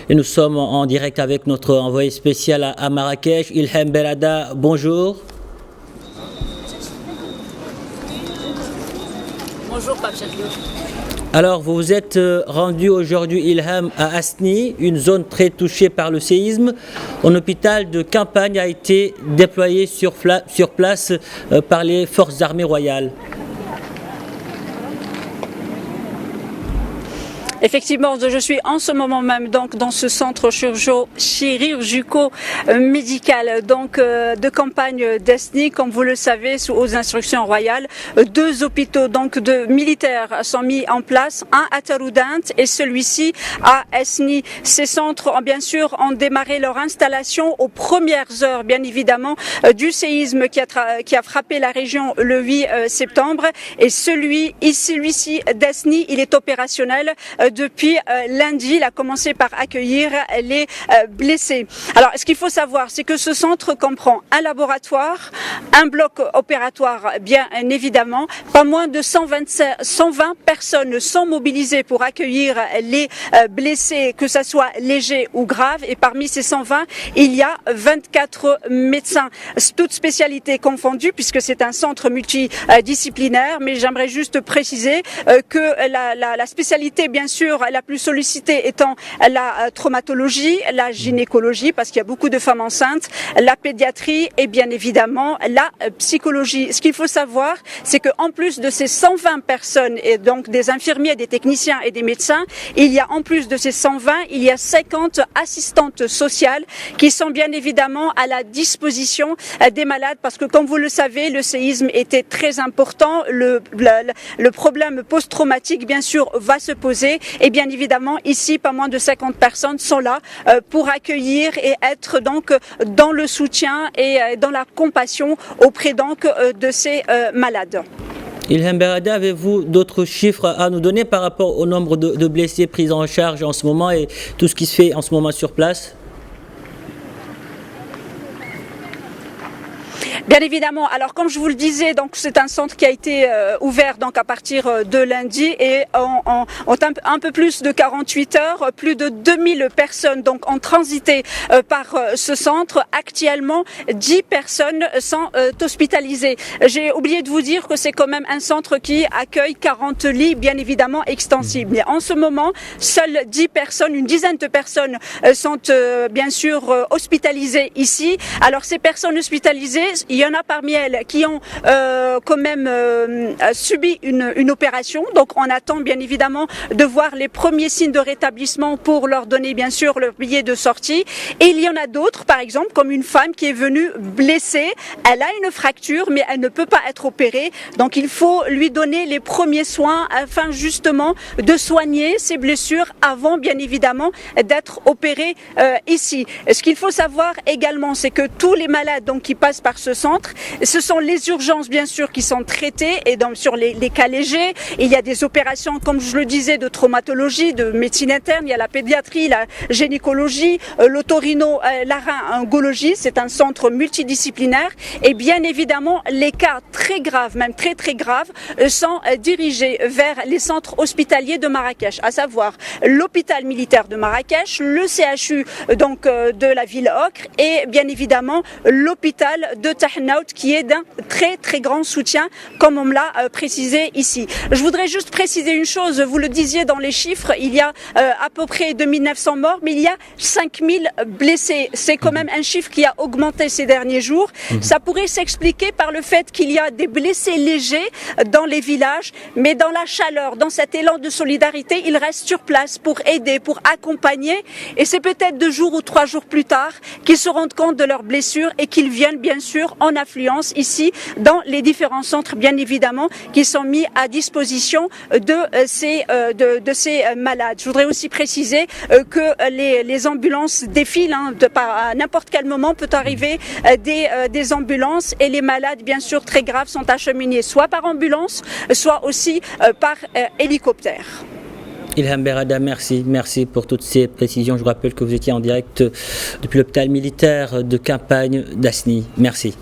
et nous sommes en direct avec notre envoyé spécial à Marrakech, Ilham Berada. Bonjour. Bonjour Pape Chakio. Alors, vous vous êtes rendu aujourd'hui, Ilham, à Asni, une zone très touchée par le séisme. Un hôpital de campagne a été déployé sur place par les forces armées royales. Effectivement, je suis en ce moment même donc dans ce centre chirurgico-médical de campagne d'Asni, comme vous le savez, aux instructions royales. 2 hôpitaux donc de militaires sont mis en place, un à Taroudant et celui-ci à Asni. Ces centres, bien sûr, ont démarré leur installation aux premières heures, bien évidemment, du séisme qui a frappé la région le 8 septembre. Et celui-ci d'Asni, il est opérationnel depuis lundi. Il a commencé par accueillir les blessés. Alors, ce qu'il faut savoir, c'est que ce centre comprend un laboratoire, un bloc opératoire, bien évidemment. Pas moins de 120 personnes sont mobilisées pour accueillir les blessés, que ce soit légers ou graves. Et parmi ces 120, il y a 24 médecins, toutes spécialités confondues, puisque c'est un centre multidisciplinaire. Mais j'aimerais juste préciser que la spécialité, bien sûr, la plus sollicitée étant la traumatologie, la gynécologie, parce qu'il y a beaucoup de femmes enceintes, la pédiatrie et bien évidemment la psychologie. Ce qu'il faut savoir, c'est qu'en plus de ces 120 personnes, et donc des infirmiers, des techniciens et des médecins, il y a en plus de ces 120, il y a 50 assistantes sociales qui sont bien évidemment à la disposition des malades, parce que comme vous le savez, le séisme était très important, le problème post-traumatique bien sûr va se poser. Et bien évidemment, ici, pas moins de 50 personnes sont là pour accueillir et être donc dans le soutien et dans la compassion auprès donc de ces malades. Ilham Berada, avez-vous d'autres chiffres à nous donner par rapport au nombre de blessés pris en charge en ce moment et tout ce qui se fait en ce moment sur place ? Bien évidemment. Alors, comme je vous le disais, donc c'est un centre qui a été ouvert donc à partir de lundi et en un peu plus de 48 heures, plus de 2000 personnes donc ont transité par ce centre. Actuellement, 10 personnes sont hospitalisées. J'ai oublié de vous dire que c'est quand même un centre qui accueille 40 lits, bien évidemment extensibles. Mais en ce moment, seules 10 personnes, une dizaine de personnes sont bien sûr hospitalisées ici. Alors, ces personnes hospitalisées, il y en a parmi elles qui ont quand même subi une opération. Donc on attend bien évidemment de voir les premiers signes de rétablissement pour leur donner bien sûr leur billet de sortie. Et il y en a d'autres, par exemple, comme une femme qui est venue blessée. Elle a une fracture, mais elle ne peut pas être opérée. Donc il faut lui donner les premiers soins afin justement de soigner ses blessures avant bien évidemment d'être opérée ici. Ce qu'il faut savoir également, c'est que tous les malades donc qui passent par ce centre, ce sont les urgences bien sûr qui sont traitées et donc sur les cas légers, il y a des opérations comme je le disais de traumatologie, de médecine interne, il y a la pédiatrie, la gynécologie, l'otorino-laryngologie, c'est un centre multidisciplinaire et bien évidemment les cas très graves, même très très graves, sont dirigés vers les centres hospitaliers de Marrakech, à savoir l'hôpital militaire de Marrakech, le CHU donc de la ville Ocre et bien évidemment l'hôpital de Tahnaout qui est d'un très très grand soutien comme on me l'a précisé ici. Je voudrais juste préciser une chose, vous le disiez dans les chiffres, il y a à peu près 2900 morts mais il y a 5000 blessés. C'est quand même un chiffre qui a augmenté ces derniers jours. Ça pourrait s'expliquer par le fait qu'il y a des blessés légers dans les villages mais dans la chaleur, dans cet élan de solidarité, ils restent sur place pour aider, pour accompagner et c'est peut-être 2 jours ou 3 jours plus tard qu'ils se rendent compte de leurs blessures et qu'ils viennent bien sûr en affluence ici dans les différents centres bien évidemment qui sont mis à disposition de ces malades. Je voudrais aussi préciser que les ambulances défilent à n'importe quel moment peut arriver des ambulances et les malades bien sûr très graves sont acheminés soit par ambulance soit aussi par hélicoptère. Ilham Berada, merci pour toutes ces précisions. Je vous rappelle que vous étiez en direct depuis l'hôpital militaire de campagne d'Asni. Merci.